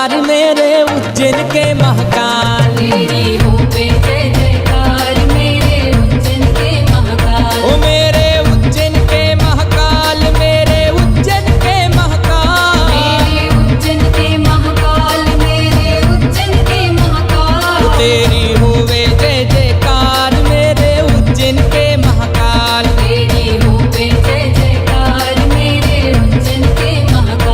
जयकार मेरे उज्जैन के महाकाल। तेरी हो पे जय जयकार मेरे उज्जैन के महाकाल। ओ मेरे उज्जैन के महाकाल, मेरे उज्जैन के महाकाल, मेरे उज्जैन के महाकाल, मेरे उज्जैन के महाकाल। तेरी होवे जय जयकार मेरे उज्जैन के महाकाल। तेरी हो पे जय जयकार मेरे उज्जैन के महाकाल।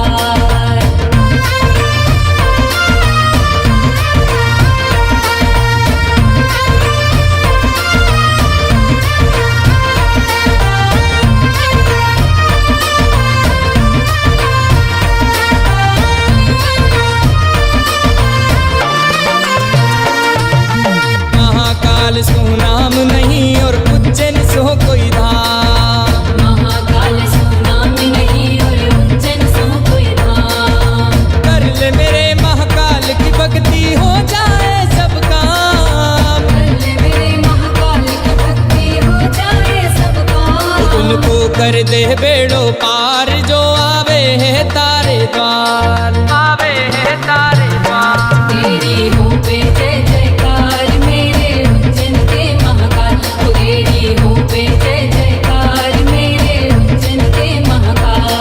महाकाल सो नाम नहीं और उज्जैन सो कोई धाम। महाकाल सो नाम नहीं और उज्जैन सो कोई धाम। कर ले मेरे महाकाल की भक्ति हो जाए सब काम। कर ले मेरे महाकाल की भक्ति हो जाए सब काम। उनको कर दे बेड़ो पार जो आवे है तारे द्वार, आवे है तारे द्वार। तेरी हो पे जय जयकार मेरे उज्जैन के महाकाल। तेरी हो पे जय जयकार मेरे उज्जैन के महाकाल।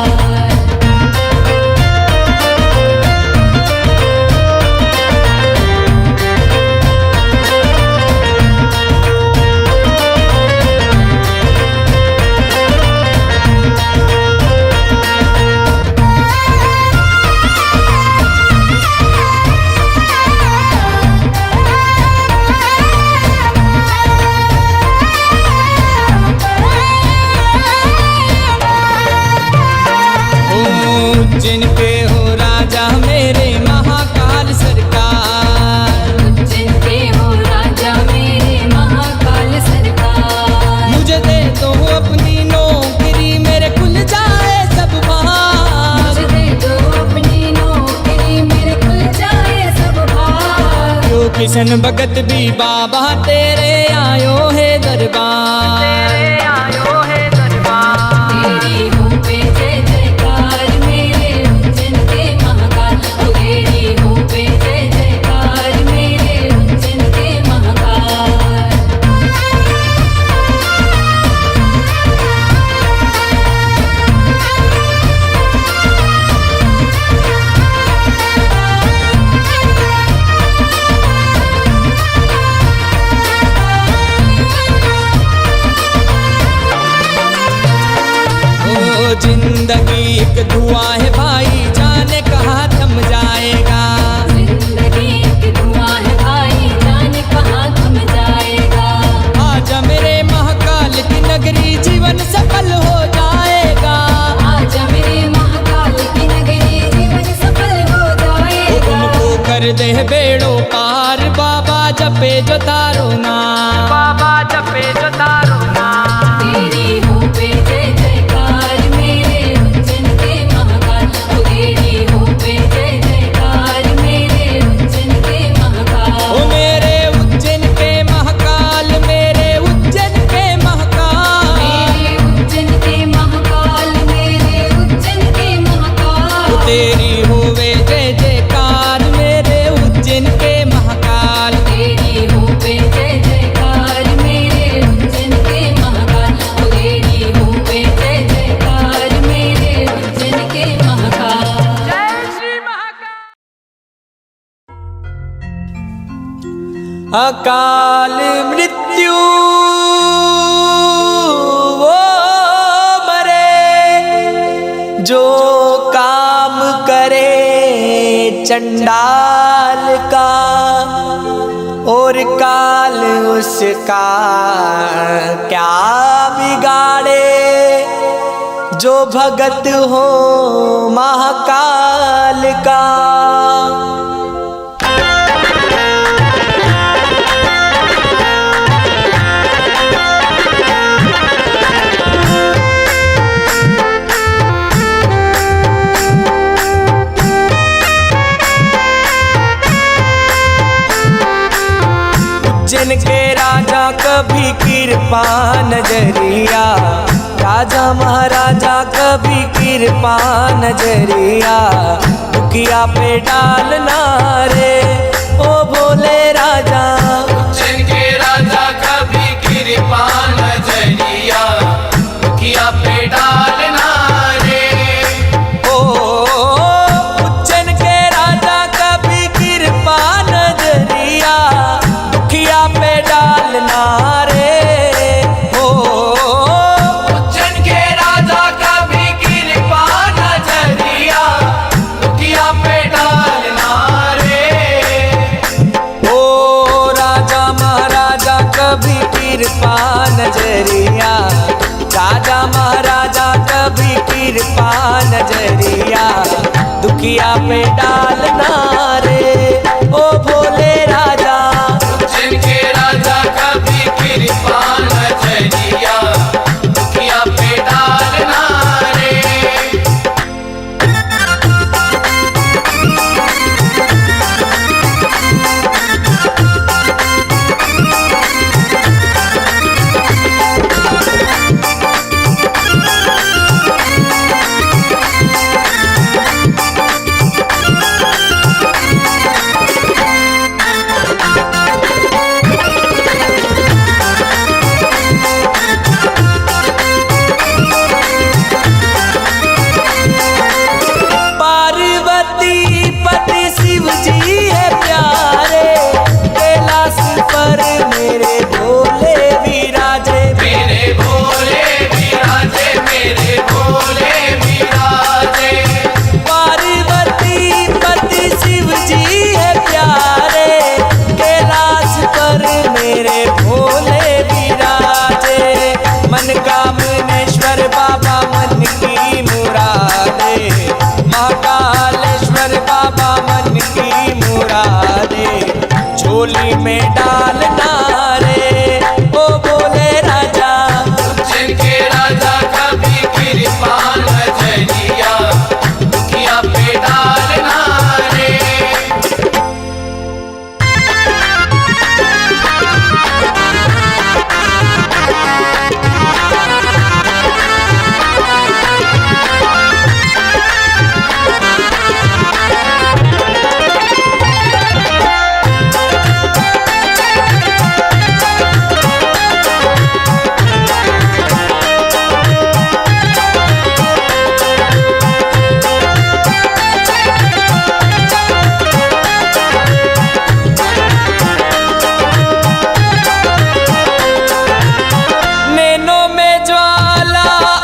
उज्जैन के हो राजा मेरे महाकाल सरकार। उज्जैन के हो राजा मेरे महाकाल सरकार। मुझे दे दो अपनी नौकरी मेरे खुल जाए सब बार। मुझे दे दो अपनी नौकरी मेरे खुल जाए सब भाग। जो किशन भगत भी बाबा तेरे आयो है दरबार, तेरे आयो है दरबार। तेरी हो पे जय जयकार मेरे उज्जैन के महाकाल। तेरी हो पे जय जयकार मेरे उज्जैन के महाकाल। ओ जिंदगी एक धुआं है भाई, जाने कहाँ थम जाएगा। जिंदगी की धुआं है भाई, जाने कहाँ थम जाएगा। आजा मेरे महाकाल की नगरी, जीवन सफल हो जाएगा। आजा मेरे महाकाल की नगरी, जीवन सफल हो जाएगा। उनको कर दे बेड़ो पार, बाबा जपे जो तारो नाम, बाबा जपे जो तारो नाम। तेरी हो पे जय जयकार मेरे उज्जैन के महाकाल। तेरी हो पे जय जयकार मेरे उज्जैन के महाकाल। ओ मेरे उज्जैन के महाकाल, मेरे उज्जैन के महाकाल, मेरे उज्जैन के महाकाल, मेरे उज्जैन के महाकाल। तेरी होवे जय जयकार मेरे उज्जैन के महाकाल। तेरी हो पे जय जयकार मेरे उज्जैन के महाकाल। तेरी हो पे जय जयकार मेरे उज्जैन के महाकाल। जय श्री महाकाल। अकाल मृत्यु वो मरे जो काम करे चंडाल का, और काल उसका क्या बिगाड़े जो भगत हो महाकाल का। उज्जैन के राजा कभी कृपा नजरिया, राजा महाराजा कभी कृपा नजरिया, दुख दुखिया पे डालना रे ओ भोले राजा। उज्जैन के राजा कभी कृपा नजरिया दुखिया पे डालना रे। ओ उज्जैन के राजा कभी कृपा नजरिया दुखिया पे डालना रे। ओ उज्जैन के राजा कभी कृपा नजरिया दुखिया पे डालना रे। ओ राजा महाराजा कभी कृपा नजरिया, राजा महाराजा कभी कृपा नजरिया दुखिया पे डालना रे ओ भोले राजा। उज्जैन के राजा कभी कृपा नजरिया दुखिया पे डालना रे। पार्वती पति शिव जी है प्यारे, कैलाश पर मेरे भोले विराजे। मेरे भोले विराजे मेरे भोले विराजे। पार्वती पति शिव जी है प्यारे, कैलाश पर मेरे भोले विराजे। मनकामनेश्वर बाबा मन की मुरादे, महाकालेश्वर बाबा मन की मुरादे झोली में डालना रे ओ भोले राजा। उज्जैन के राजा कभी कृपा नजरिया दुखिया पे डालना रे। नैनों में ज्वाला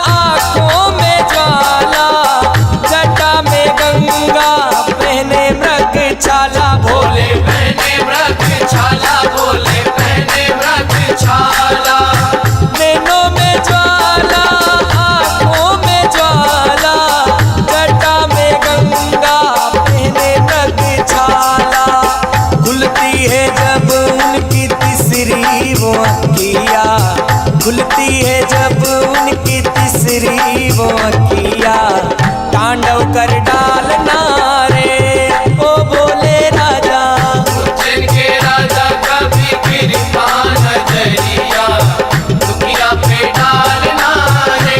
आँखों में ज्वाला, जटा में गंगा पहने मृग छाला। भोले पहने मृग छाला भोले पहने मृग छाला। नैनों में ज्वाला आँखों में ज्वाला, जटा में गंगा पहने मृग छाला। खुलती है जब उनकी तीसरी वो अखिया, खुलती है जब उनकी तीसरी वो अखिया तांडव कर डालना रे ओ भोले राजा। उज्जैन के राजा कभी कृपा नजरिया दुखिया पे डालना रे।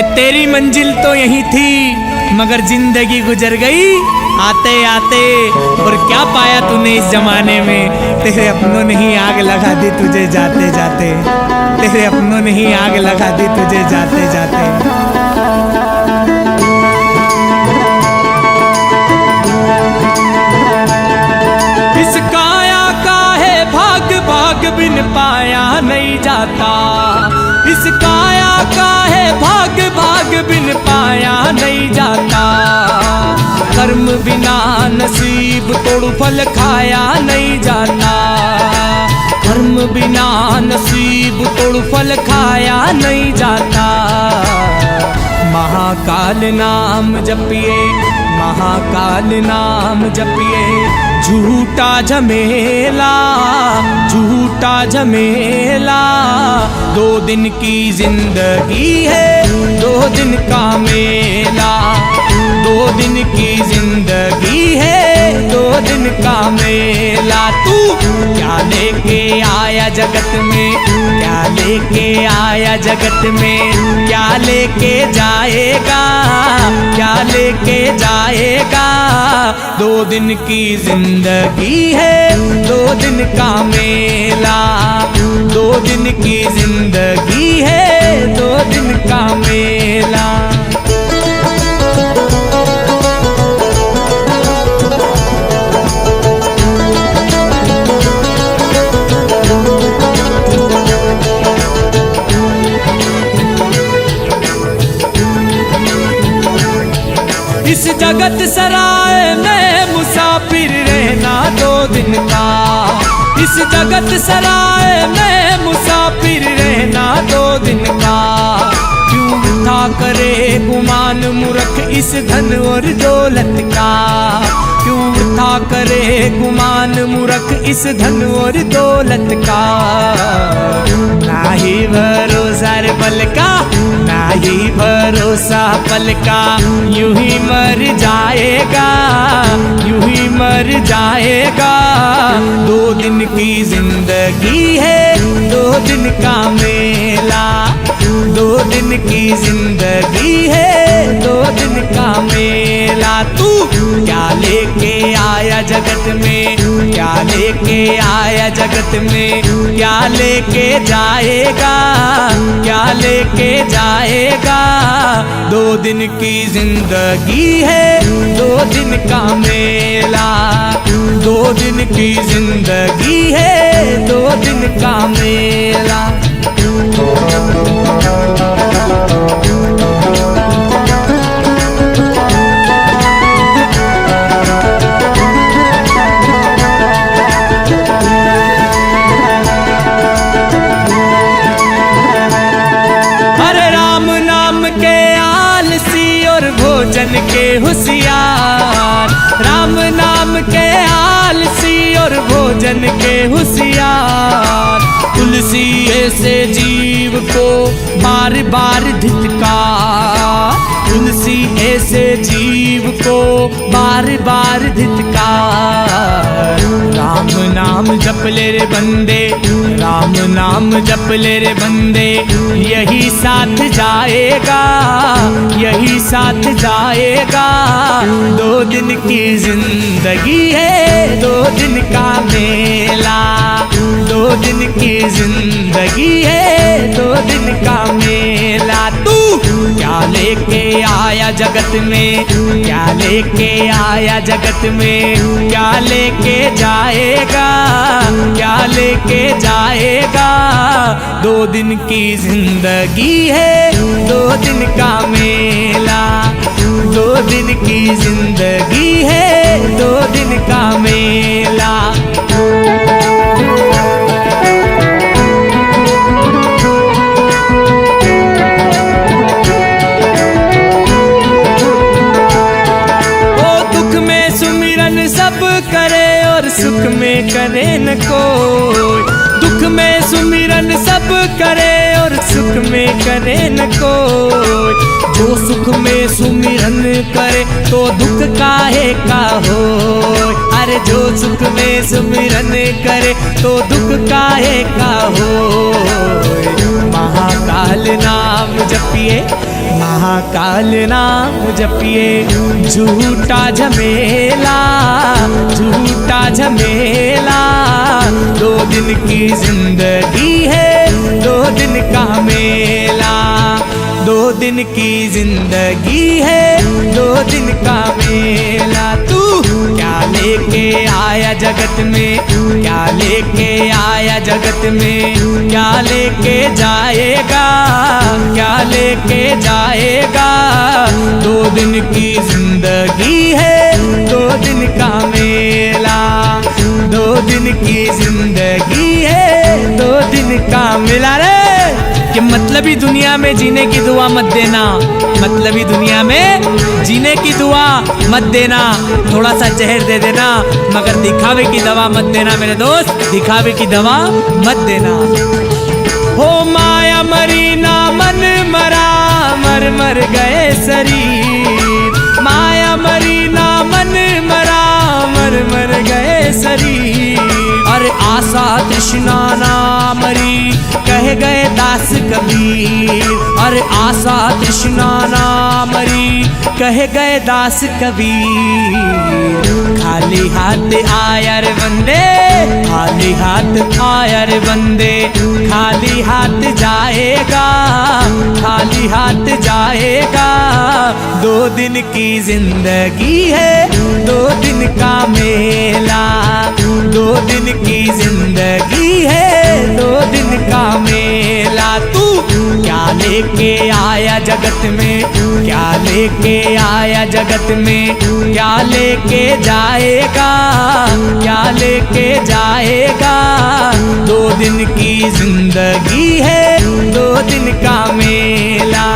कि तेरी मंजिल तो यही थी मगर जिंदगी गुजर गई आते आते। और क्या पाया तूने इस जमाने में, तेरे अपनों ने ही आग लगा दी तुझे जाते जाते, तेरे अपनों ने ही आग लगा दी तुझे जाते जाते। इस काया का है भाग भाग बिन पाया नहीं जाता, इस काया का है भाग भाग बिन पाया नहीं जाता। कर्म बिना नसीब तोड़ फल खाया नहीं जाता, कर्म बिना नसीब तोड़ फल खाया नहीं जाता। महाकाल नाम जपिए, महाकाल नाम जपिए, झूठा झमेला, झूठा झमेला। 2 दिन की जिंदगी है, 2 दिन का मेला, 2 दिन की जिंदगी है, 2 दिन का मेला। तू क्या लेके आया जगत में, क्या लेके आया जगत में, क्या लेके जाएगा, क्या लेके जाएगा। 2 दिन की जिंदगी है, 2 दिन का मेला, 2 दिन की जिंदगी है, 2 दिन का मेला। इस जगत सराय में मुसाफिर रहना 2 दिन का, इस जगत सराय में मुसाफिर रहना 2 दिन का। क्यों वृथा करे गुमान मूर्ख इस धन और दौलत का, क्यों वृथा करे गुमान मूर्ख इस धन और दौलत का। ना ही भरोसा रे बल का, ना ही भरोसा पल का, यूं ही मर जाएगा, यूं ही मर जाएगा। 2 दिन की जिंदगी है, 2 दिन का मेला, 2 दिन की जिंदगी है, 2 दिन का मेला। तू क्या लेके आया जगत में, क्या लेके आया जगत में, क्या लेके जाएगा, क्या लेके जाएगा। 2 दिन की जिंदगी है, 2 दिन का मेला, 2 दिन की जिंदगी है, 2 दिन का मेला। भोजन के होशियार, राम नाम के आलसी और भोजन के होशियार। तुलसी ऐसे जीव को बार बार धिक्कार, तुलसी ऐसे जीव को बार बार धिक्कार। राम नाम जप ले रे बंदे, राम नाम जप ले रे बंदे, यही साथ जाएगा, यही साथ जाएगा। 2 दिन की जिंदगी है, 2 दिन का मेला, 2 दिन की जिंदगी है, 2 दिन का मेला। तू क्या लेके आया जगत में, क्या लेके आया जगत में, क्या लेके जाएगा, क्या लेके जाएगा। 2 दिन की जिंदगी है, 2 दिन का मेला, 2 दिन की जिंदगी है, 2 दिन का मेला। करे और सुख में करे न कोई, दुख में सुमिरन सब करे और सुख में करे न कोई। जो सुख में सुमिरन करे तो दुख काहे का हो, अरे जो सुख में सुमिरन करे तो दुख काहे का हो। महाकाल महाकाल नाम जपिए, महाकाल नाम जपिए। झूठा झमेला, झूठा झमेला, 2 दिन की जिंदगी है, 2 दिन का मेला। 2 दिन की जिंदगी है, 2 दिन का मेला। तू क्या लेके आया जगत में, क्या लेके आया जगत में, क्या लेके जाएगा, क्या लेके जाएगा। 2 दिन की जिंदगी है, 2 दिन का मेला। 2 दिन की जिंदगी है, 2 दिन का मेला रे। कि मतलबी दुनिया में जीने की दुआ मत देना, मतलबी दुनिया में जीने की दुआ मत देना। थोड़ा सा जहर दे देना, मगर दिखावे की दवा मत देना मेरे दोस्त, दिखावे की दवा मत देना। हो माया मरी ना मन मरा, मर मर गए शरीर। माया मरी ना मन मरा, मर मर गए शरीर। अरे आशा तृष्णा ना मरी, कह गए दास कबीर। अरे आशा तृष्णा ना मरी, कह गए दास कबीर। खाली हाथ आया रे बंदे, खाली हाथ आया रे बंदे। खाली हाथ जाएगा, खाली हाथ जाएगा। 2 दिन की जिंदगी है, 2 दिन का मेला। 2 दिन की जिंदगी है, 2 दिन का मेला। तू क्या लेके आया जगत में, क्या लेके आया जगत में, क्या लेके जाएगा, क्या लेके जाएगा। 2 दिन की जिंदगी है, 2 दिन का मेला।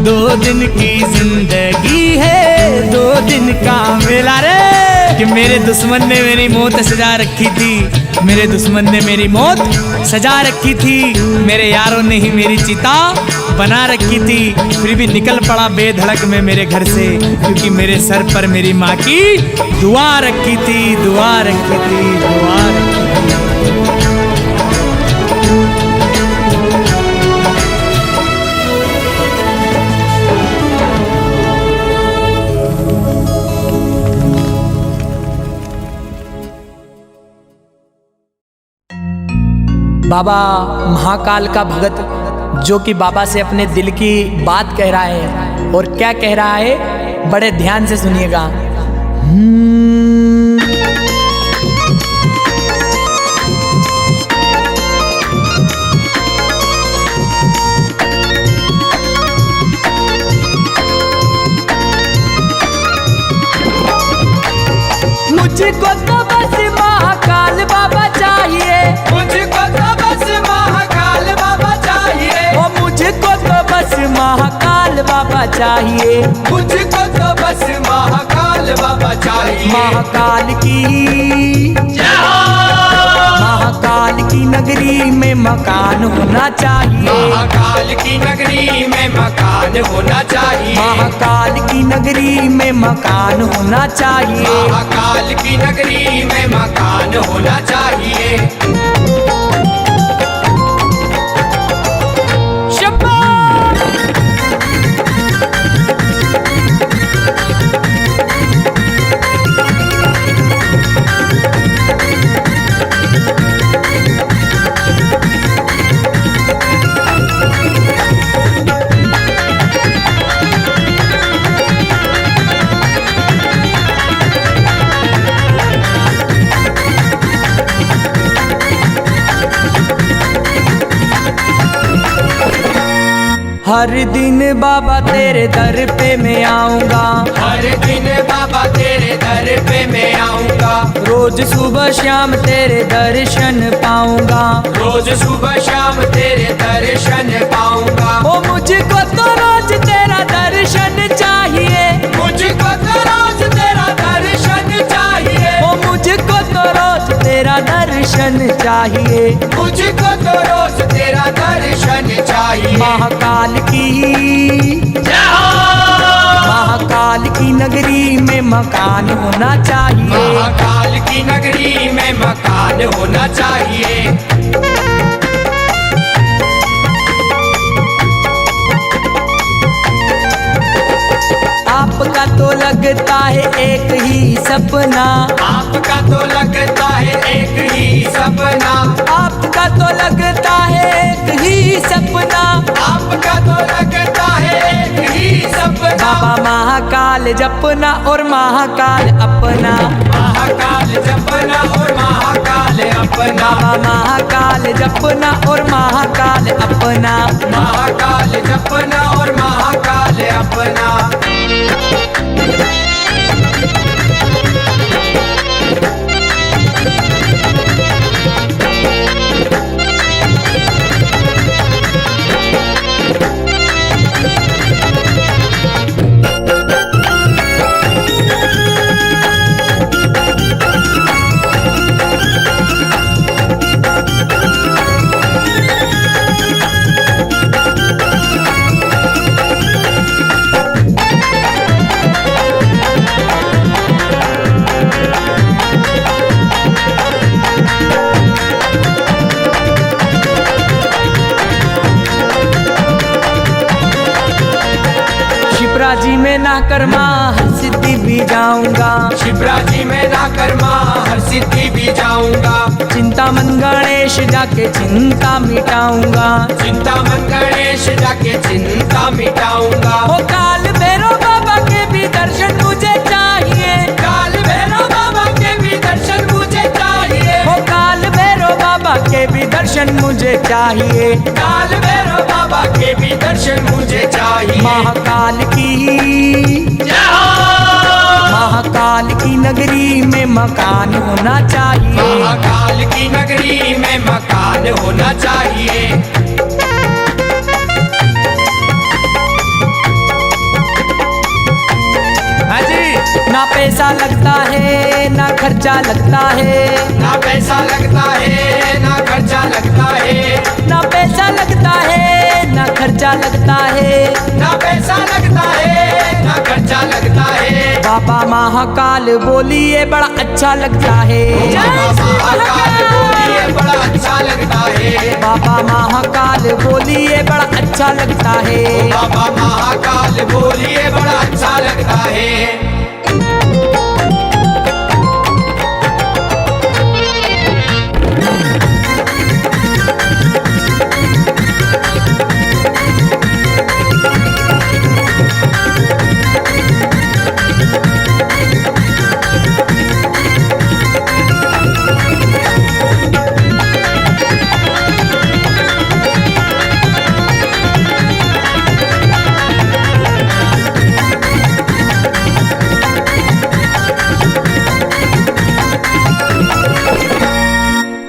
2 दिन की जिंदगी है, 2 दिन का मेला रे। कि मेरे दुश्मन ने मेरी मौत सजा रखी थी, मेरे दुश्मन ने मेरी मौत सजा रखी थी। मेरे यारों ने ही मेरी चिता बना रखी थी, फिर भी निकल पड़ा बेधड़क में मेरे घर से, क्योंकि मेरे सर पर मेरी माँ की दुआ रखी थी, दुआ रखी थी, दुआ रखी थी। बाबा महाकाल का भगत जो कि बाबा से अपने दिल की बात कह रहा है, और क्या कह रहा है बड़े ध्यान से सुनिएगा। मुझको तो बस महाकाल बाबा चाहिए, मुझको तो बस महाकाल बाबा चाहिए। ओ मुझको तो बस महाकाल बाबा चाहिए, मुझको तो बस महाकाल बाबा चाहिए। महाकाल की, जय हो। महाकाल की नगरी में मकान होना चाहिए, महाकाल की नगरी में मकान होना चाहिए। महाकाल की नगरी में मकान होना चाहिए। महाकाल की नगरी में मकान होना चाहिए। हर दिन बाबा तेरे दर पे मैं आऊंगा, हर दिन बाबा तेरे दर पे मैं आऊंगा। रोज सुबह शाम तेरे दर्शन पाऊंगा, रोज सुबह शाम तेरे दर्शन पाऊंगा। ओ मुझको तो रोज तेरा दर्शन चाहिए, मुझको तो रोज तेरा दर्शन चाहिए। ओ मुझको तो रोज तेरा दर्शन चाहिए। मुझको तो रोज तेरा दर्शन चाहिए। महाकाल की, जय हो। महाकाल की नगरी में मकान होना चाहिए, महाकाल की नगरी में मकान होना चाहिए। तो लगता है एक ही सपना, आपका तो लगता है एक ही सपना, आपका तो लगता है एक ही सपना, आपका तो लगता है एक ही सपना। बाबा महाकाल जपना और महाकाल अपना, महाकाल जपना और महाकाल अपना, बाबा महाकाल जपना और महाकाल अपना। महाकाल जपना और महाकाल अपना। शिप्रा जी में ना कर्मा हर सिद्धि भी जाऊंगा, शिप्रा जी में ना कर्मा हर सिद्धि भी जाऊंगा, चिंता मन गणेश जाके चिंता मिटाऊंगा, चिंता मन गणेश जाके चिंता मिटाऊंगा। ओ काल भैरव बाबा के भी दर्शन मुझे चाहिए, काल भैरव बाबा के भी दर्शन मुझे चाहिए, ओ काल भैरव बाबा के भी दर्शन मुझे चाहिए। काल भैरव बाबा के भी दर्शन मुझे चाहिए। महाकाल की जय हो। महाकाल की नगरी में मकान होना चाहिए, महाकाल की नगरी में मकान होना चाहिए। हाँ जी। ना पैसा लगता है ना खर्चा लगता है, ना पैसा लगता है ना खर्चा लगता है, ना पैसा लगता है ना खर्चा लगता है, ना पैसा लगता है ना खर्चा लगता है। बाबा महाकाल बोलिए बड़ा अच्छा लगता है, बाबा महाकाल बोलिए बड़ा अच्छा लगता है, बाबा महाकाल बोलिए बड़ा अच्छा लगता है। बाबा महाकाल बोलिए बड़ा अच्छा लगता है।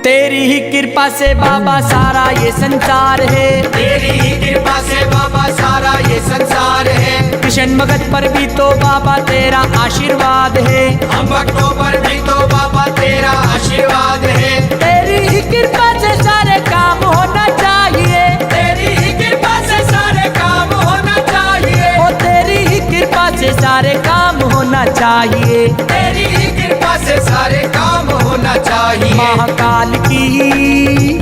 तेरी ही कृपा से बाबा सारा ये संसार है, तेरी ही कृपा से बाबा सारा ये संसार है। कृष्ण भगत पर भी तो बाबा तेरा आशीर्वाद है, हम भक्तों पर भी तो बाबा तेरा आशीर्वाद है। तेरी ही कृपा से सारे काम होना चाहिए, तेरी ही कृपा से सारे काम होना चाहिए, ओ तेरी ही कृपा से सारे काम होना चाहिए। तेरी ही कृपा से सारे काम होना चाहिए। महाकाल की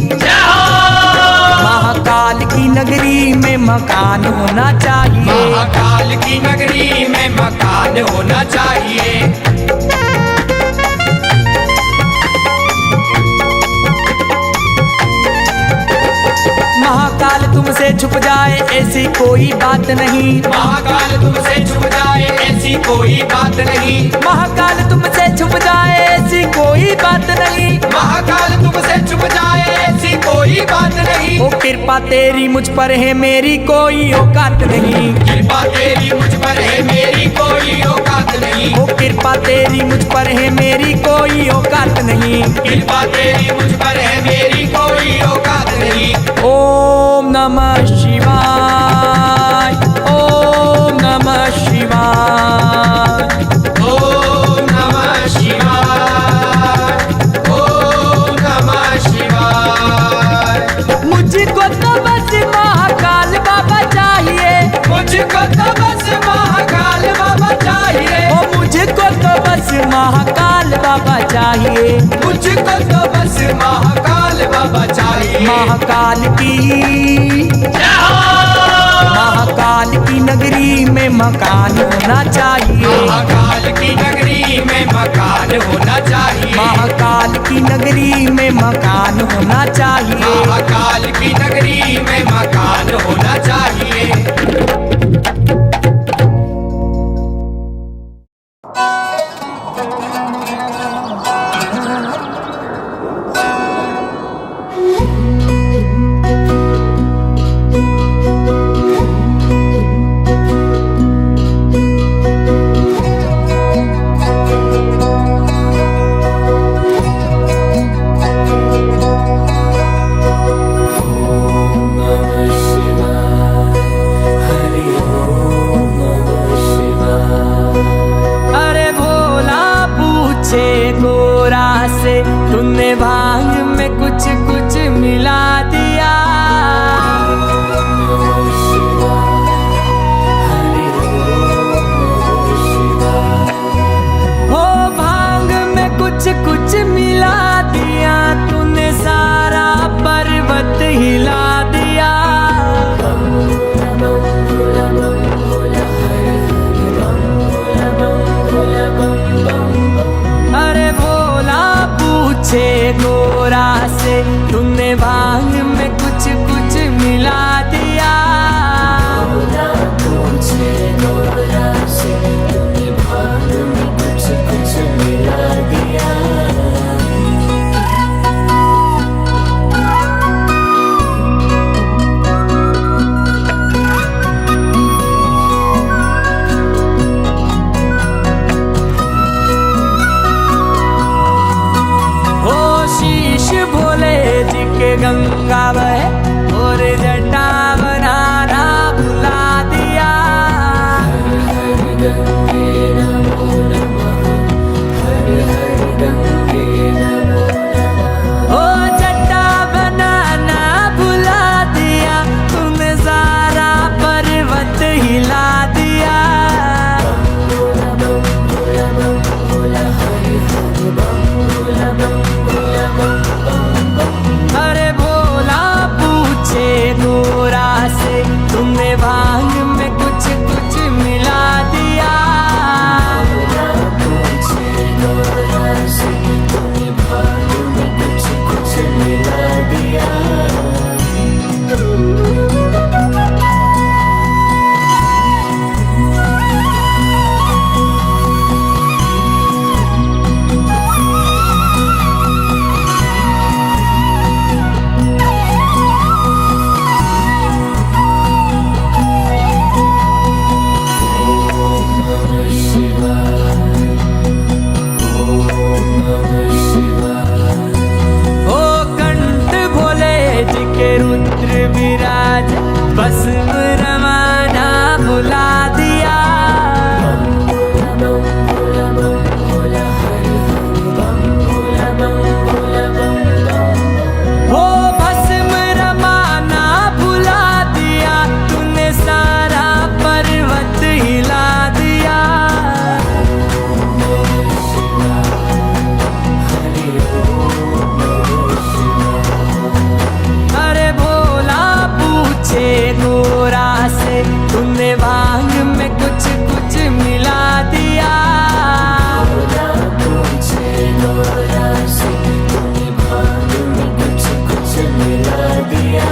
जय हो। महाकाल की नगरी में मकान होना चाहिए, महाकाल की नगरी में मकान होना चाहिए। महाकाल तुमसे छुप जाए ऐसी कोई बात नहीं, महाकाल तुमसे छुप जाए ऐसी कोई बात नहीं, महाकाल तुमसे छुप जाए ऐसी कोई बात नहीं, महाकाल तुमसे छुप जाए ऐसी कोई बात नहीं। ओ कृपा तेरी मुझ पर है मेरी कोई औकात नहीं, कृपा तेरी मुझ पर है मेरी कोई औकात नहीं, ओ कृपा तेरी मुझ पर है मेरी कोई औकात नहीं। कृपा तेरी मुझ पर है मेरी कोई औकात नहीं। ओम नमः शिवाय, ओम नमः शिवाय, ओम नमः शिवाय, ओम नमः शिवाय। मुझको तो बस महाकाल बाबा चाहिए, मुझको तो बस महाकाल बाबा चाहिए, ओ मुझको तो बस महाकाल बाबा चाहिए। मुझको तो बस महाकाल बाबा चाहिए। महाकाल की जय हो। महाकाल की नगरी में मकान होना चाहिए। महाकाल की नगरी में मकान होना चाहिए। महाकाल की नगरी में मकान होना चाहिए। महाकाल की नगरी में मकान होना चाहिए। अरे भोला पूछे गोरा से तूने भांग में कुछ कुछ मिला दिया। हो भांग में कुछ कुछ मिला दिया, तूने सारा पर्वत हिला दिया। अरे भोला पूछे गोरा से तूने भांग में कुछ कुछ मिला दिया। पूछे गोरा से तूने भांग में कुछ कुछ मिला दिया। शीश भोले जी के गंगा बहे और जटा बनाना भुला दिया। हर गंगे नमो नमः, हर हर गंगे नमो नमः। ओ जटा बनाना भुला दिया, तूने सारा पर्वत हिला दिया। अरे भोला पूछे गोरा से तुमने भांग में कुछ कुछ मिला दिया। पूछे गोरा से तुमने भांग में कुछ कुछ मिला दिया। रुद्र विराज भस्म रवाना भुला दिया। हो भस्म रवाना भुला दिया, तूने सारा पर्वत हिला दिया। अरे भोला पूछे गोरा से तूने भांग में कुछ कुछ मिला दिया। पूछे गोरा से तूने भांग में कुछ कुछ मिला दिया।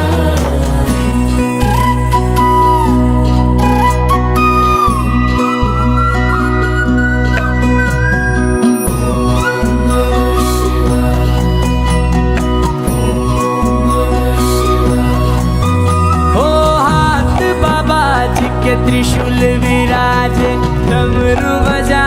त्रिशूल विराज डमरू बजा